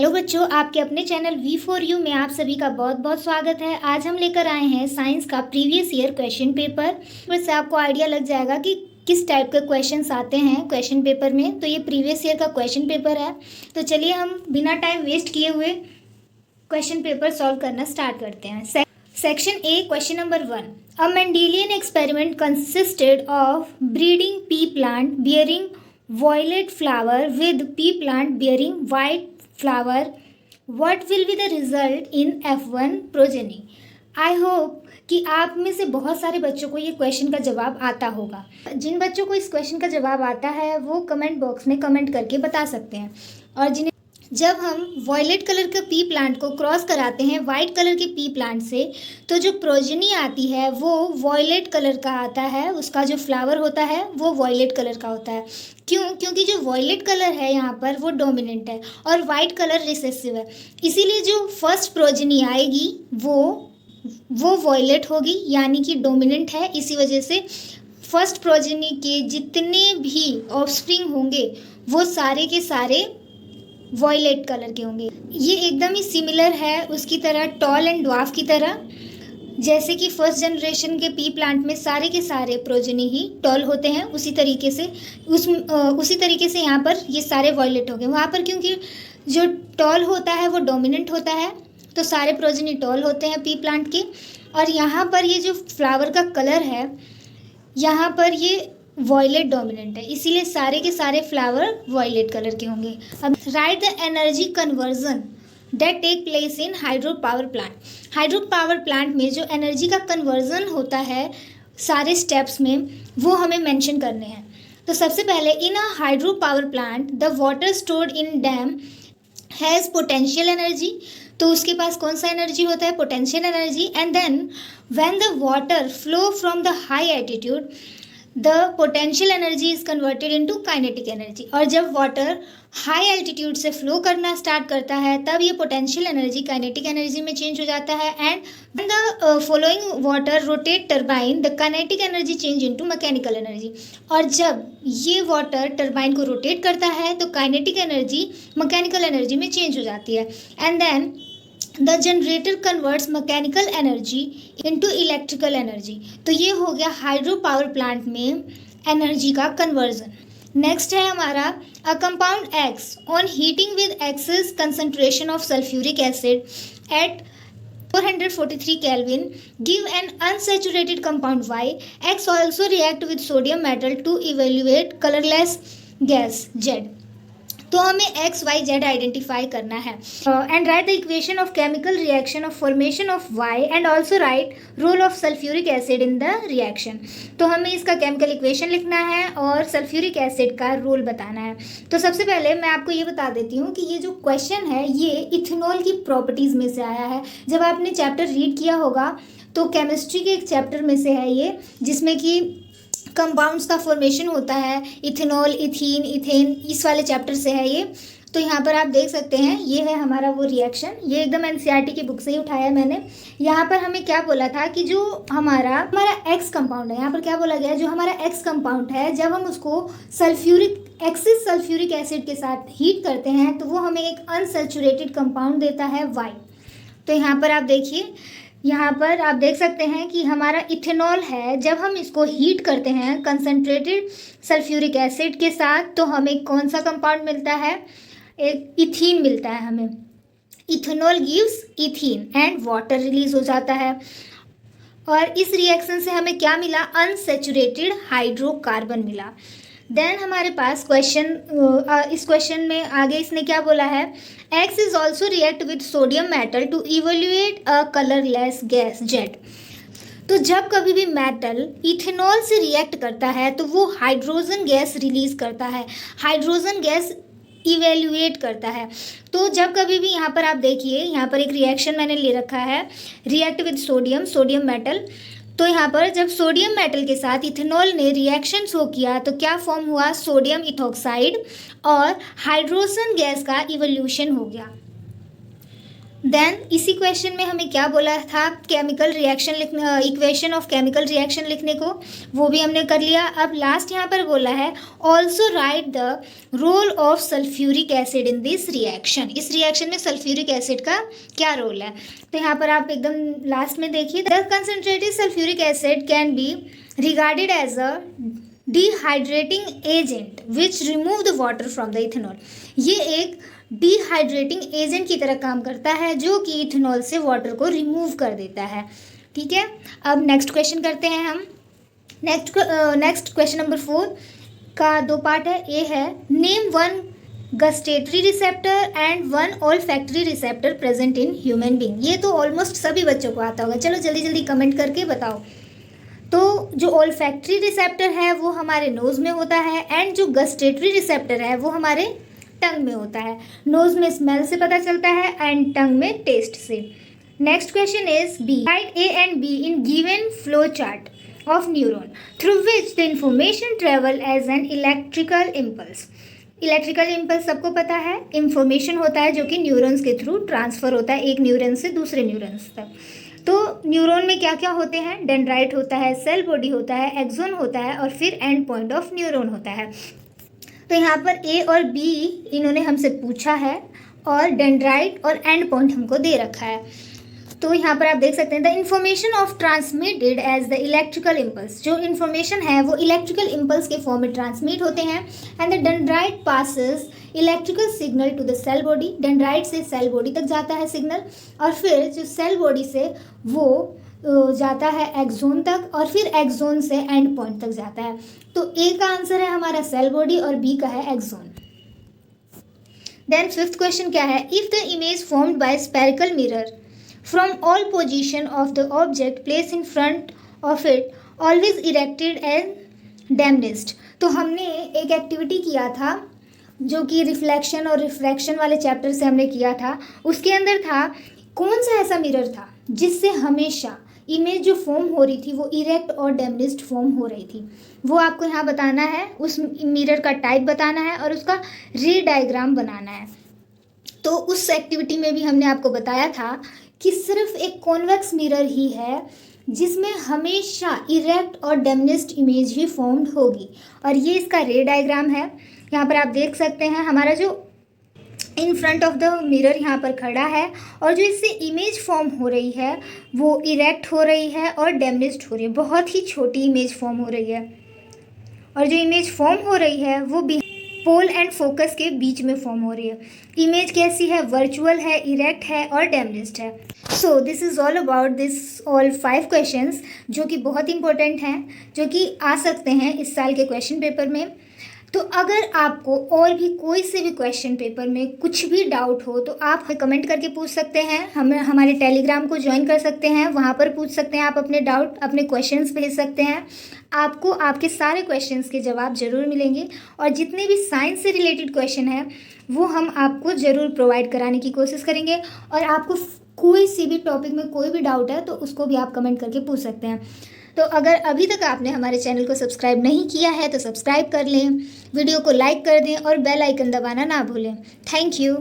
Hello बच्चों, आपके अपने चैनल V4U में आप सभी का बहुत बहुत स्वागत है। आज हम लेकर आए हैं साइंस का प्रीवियस ईयर क्वेश्चन पेपर। वैसे आपको आइडिया लग जाएगा कि किस टाइप के क्वेश्चंस आते हैं क्वेश्चन पेपर में। तो ये प्रीवियस ईयर का क्वेश्चन पेपर है। तो चलिए हम बिना टाइम वेस्ट किए हुए क्वेश्चन पेपर सॉल्व करना स्टार्ट करते हैं। Section A, question number 1। A Mendelian experiment consisted of breeding pea plant bearing violet flower with pea plant bearing white flower. What will be the result in F1 progeny? I hope कि आप में से बहुत सारे बच्चों को ये question का जवाब आता होगा। जिन बच्चों को इस क्वेश्चन का जवाब आता है वो कमेंट बॉक्स में कमेंट करके बता सकते हैं। और जिन्हें जब हम वॉयलेट कलर के पी प्लांट को क्रॉस कराते हैं वाइट कलर के पी प्लांट से, तो जो प्रोजेनी आती है वो वॉयलेट कलर का आता है। उसका जो फ्लावर होता है वो वॉयलेट कलर का होता है। क्योंकि जो वॉयलेट कलर है यहाँ पर वो डोमिनेंट है और वाइट कलर रिसेसिव है। इसीलिए जो फर्स्ट प्रोजेनी आएगी वो वॉयलेट होगी, यानी कि डोमिनेंट है। इसी वजह से फर्स्ट प्रोजेनी के जितने भी ऑफस्प्रिंग होंगे वो सारे के सारे वॉयलेट कलर के होंगे। ये एकदम ही सिमिलर है उसकी तरह, टॉल एंड ड्वार्फ की तरह। जैसे कि फर्स्ट जनरेशन के पी प्लांट में सारे के सारे प्रोजेनी ही टॉल होते हैं, उसी तरीके से यहाँ पर ये सारे वॉयलेट हो गए। वहाँ पर क्योंकि जो टॉल होता है वो डोमिनेंट होता है, तो सारे प्रोजेनी टॉल होते हैं पी प्लांट के। और यहाँ पर ये जो फ्लावर का कलर है यहाँ पर ये वॉयलेट डोमिनेंट है, इसीलिए सारे के सारे फ्लावर वॉयलेट कलर के होंगे। अब write the energy conversion that take place in hydro power plant. Hydro power plant में जो एनर्जी का कन्वर्जन होता है सारे स्टेप्स में, वो हमें मेंशन करने हैं। तो सबसे पहले in a hydro power plant the water stored in dam has potential energy. तो उसके पास कौन सा एनर्जी होता है? Potential energy. And then when the water flow from the high altitude the potential energy is converted into kinetic energy. और जब water high altitude से फ्लो करना स्टार्ट करता है तब ये पोटेंशियल एनर्जी काइनेटिक एनर्जी में चेंज हो जाता है। And when the following water rotate turbine the kinetic energy change into mechanical energy. और जब ये वाटर टरबाइन को रोटेट करता है तो काइनेटिक एनर्जी मैकेनिकल एनर्जी में चेंज हो जाती है। And then the generator converts mechanical energy into electrical energy. तो ये हो गया हाइड्रो पावर प्लांट में एनर्जी का कन्वर्जन। नेक्स्ट है हमारा uh compound X on heating with excess concentration of sulphuric acid at 443 Kelvin give an unsaturated compound Y. X also react with sodium metal to evaluate colorless gas Z. तो हमें x Y Z identify करना है। And write the equation of chemical reaction of formation of Y and also write role of sulphuric acid in the reaction. तो हमें इसका chemical equation लिखना है और सल्फ्यूरिक एसिड का रोल बताना है। तो सबसे पहले मैं आपको ये बता देती हूँ कि ये जो क्वेश्चन है ये इथेनॉल की प्रॉपर्टीज़ में से आया है। जब आपने चैप्टर रीड किया होगा तो केमिस्ट्री के एक चैप्टर में से है ये, जिसमें कि कंपाउंड्स का फॉर्मेशन होता है, इथेनॉल, इथीन, इथेन, इस वाले चैप्टर से है ये। तो यहाँ पर आप देख सकते हैं ये है हमारा वो रिएक्शन। ये एकदम एनसीईआरटी की बुक से ही उठाया मैंने। यहाँ पर हमें क्या बोला था कि जो हमारा एक्स कंपाउंड है, यहाँ पर क्या बोला गया है, जो हमारा एक्स कंपाउंड है जब हम उसको एक्सिस सल्फ्यूरिक एसिड के साथ हीट करते हैं तो वो हमें एक अनसैचुरेटेड कंपाउंड देता है वाई। तो यहाँ पर आप देखिए, यहाँ पर आप देख सकते हैं कि हमारा इथेनॉल है, जब हम इसको हीट करते हैं कंसंट्रेटेड सल्फ्यूरिक एसिड के साथ तो हमें कौन सा कंपाउंड मिलता है? एक इथीन मिलता है हमें। Ethanol gives ethene and water release हो जाता है। और इस रिएक्शन से हमें क्या मिला? अनसैचुरेटेड हाइड्रोकार्बन मिला। देन हमारे पास इस क्वेश्चन में आगे इसने क्या बोला है? X is also react with sodium metal to evaluate a colourless gas Z. तो जब कभी भी मेटल इथेनॉल से रिएक्ट करता है तो वो हाइड्रोजन गैस रिलीज करता है, हाइड्रोजन गैस इवेल्युएट करता है। तो जब कभी भी यहाँ पर आप देखिए, यहाँ पर एक रिएक्शन मैंने ले रखा है, रिएक्ट विद सोडियम मेटल। तो यहाँ पर जब सोडियम मेटल के साथ इथेनॉल ने रिएक्शन शो किया तो क्या फॉर्म हुआ? सोडियम इथॉक्साइड और हाइड्रोजन गैस का इवोल्यूशन हो गया। देन इसी क्वेश्चन में हमें क्या बोला था, केमिकल रिएक्शन लिखने, इक्वेशन ऑफ केमिकल रिएक्शन लिखने को, वो भी हमने कर लिया। अब लास्ट यहाँ पर बोला है also write the role of sulphuric acid in this reaction. इस रिएक्शन में सल्फ्यूरिक एसिड का क्या रोल है, तो यहाँ पर आप एकदम लास्ट में देखिए, the concentrated sulphuric acid can be regarded as a dehydrating agent which remove the water from the ethanol. ये एक डिहाइड्रेटिंग एजेंट की तरह काम करता है जो कि इथेनॉल से वाटर को रिमूव कर देता है। ठीक है, अब नेक्स्ट क्वेश्चन करते हैं हम। नेक्स्ट क्वेश्चन नंबर 4 का 2 पार्ट है। ए है name 1 gustatory receptor and 1 olfactory receptor present in human being. ये तो ऑलमोस्ट सभी बच्चों को आता होगा, चलो जल्दी जल्दी कमेंट करके बताओ। तो जो ऑल्फैक्टरी रिसेप्टर है वो हमारे नोज़ में होता है एंड जो गस्टेटरी रिसेप्टर है वो हमारे टंग में होता है। नोज़ में स्मेल से पता चलता है एंड टंग में टेस्ट से। Next question is B, write A and B in given flow chart of neuron through which the information travel as an electrical impulse. Electrical impulse सबको पता है, इंफॉर्मेशन होता है जो कि न्यूरॉन्स के थ्रू ट्रांसफ़र होता है एक न्यूरॉन से दूसरे न्यूरॉन्स तक। तो न्यूरॉन में क्या क्या होते हैं, डेंड्राइट होता है, सेल बॉडी होता है, एक्सोन होता है और फिर एंड पॉइंट ऑफ न्यूरॉन होता है। तो यहाँ पर ए और बी इन्होंने हमसे पूछा है और डेंड्राइट और एंड पॉइंट हमको दे रखा है। तो यहाँ पर आप देख सकते हैं the information of transmitted as the electrical impulse. जो इन्फॉर्मेशन है वो इलेक्ट्रिकल इम्पल्स के फॉर्म में ट्रांसमिट होते हैं and the dendrite passes electrical signal to the cell body. Dendrite से सेल बॉडी तक जाता है सिग्नल और फिर जो सेल बॉडी से वो जाता है एक्सोन तक और फिर एक्सोन से एंड पॉइंट तक जाता है। तो ए का आंसर है हमारा सेल बॉडी और बी का है एक्सोन। देन 5th क्वेश्चन क्या है, if the image formed by spherical mirror from all position of the object place in front of it always erected and diminished. तो हमने एक एक्टिविटी किया था जो कि रिफ्लेक्शन और रिफ्रैक्शन वाले चैप्टर से हमने किया था। उसके अंदर था कौन सा ऐसा मिरर था जिससे हमेशा इमेज जो फॉर्म हो रही थी वो इरेक्ट और डैम्निस्ड फॉर्म हो रही थी। वो आपको यहाँ बताना है, उस मिरर का टाइप बताना है और उसका रे डायग्राम बनाना है। तो उस एक्टिविटी में भी हमने आपको बताया था कि सिर्फ एक कॉन्वेक्स मिरर ही है जिसमें हमेशा इरेक्ट और डैम्निस्ड इमेज ही फॉर्म्ड होगी और ये इसका रे डायग्राम है। यहाँ पर आप देख सकते हैं हमारा जो इन फ्रंट ऑफ द मिरर यहाँ पर खड़ा है और जो इससे इमेज फॉर्म हो रही है वो इरेक्ट हो रही है और डैम्निस्ड हो रही है। बहुत ही छोटी इमेज फॉर्म हो रही है और जो इमेज फॉर्म हो रही है वो भी पोल एंड फोकस के बीच में फॉर्म हो रही है। इमेज कैसी है, वर्चुअल है, इरेक्ट है और डैम्निस्ड है। So this is all about this all 5 questions जो कि बहुत इंपॉर्टेंट हैं, जो कि आ सकते हैं इस साल के क्वेश्चन पेपर में। तो अगर आपको और भी कोई से भी क्वेश्चन पेपर में कुछ भी डाउट हो तो आप कमेंट करके पूछ सकते हैं। हमारे टेलीग्राम को ज्वाइन कर सकते हैं, वहाँ पर पूछ सकते हैं। आप अपने डाउट, अपने क्वेश्चंस भेज सकते हैं। आपको आपके सारे क्वेश्चंस के जवाब ज़रूर मिलेंगे और जितने भी साइंस से रिलेटेड क्वेश्चन हैं वो हम आपको ज़रूर प्रोवाइड कराने की कोशिश करेंगे। और आपको कोई सी भी टॉपिक में कोई भी डाउट है तो उसको भी आप कमेंट करके पूछ सकते हैं। तो अगर अभी तक आपने हमारे चैनल को सब्सक्राइब नहीं किया है तो सब्सक्राइब कर लें, वीडियो को लाइक कर दें और बेल आइकन दबाना ना भूलें। Thank you.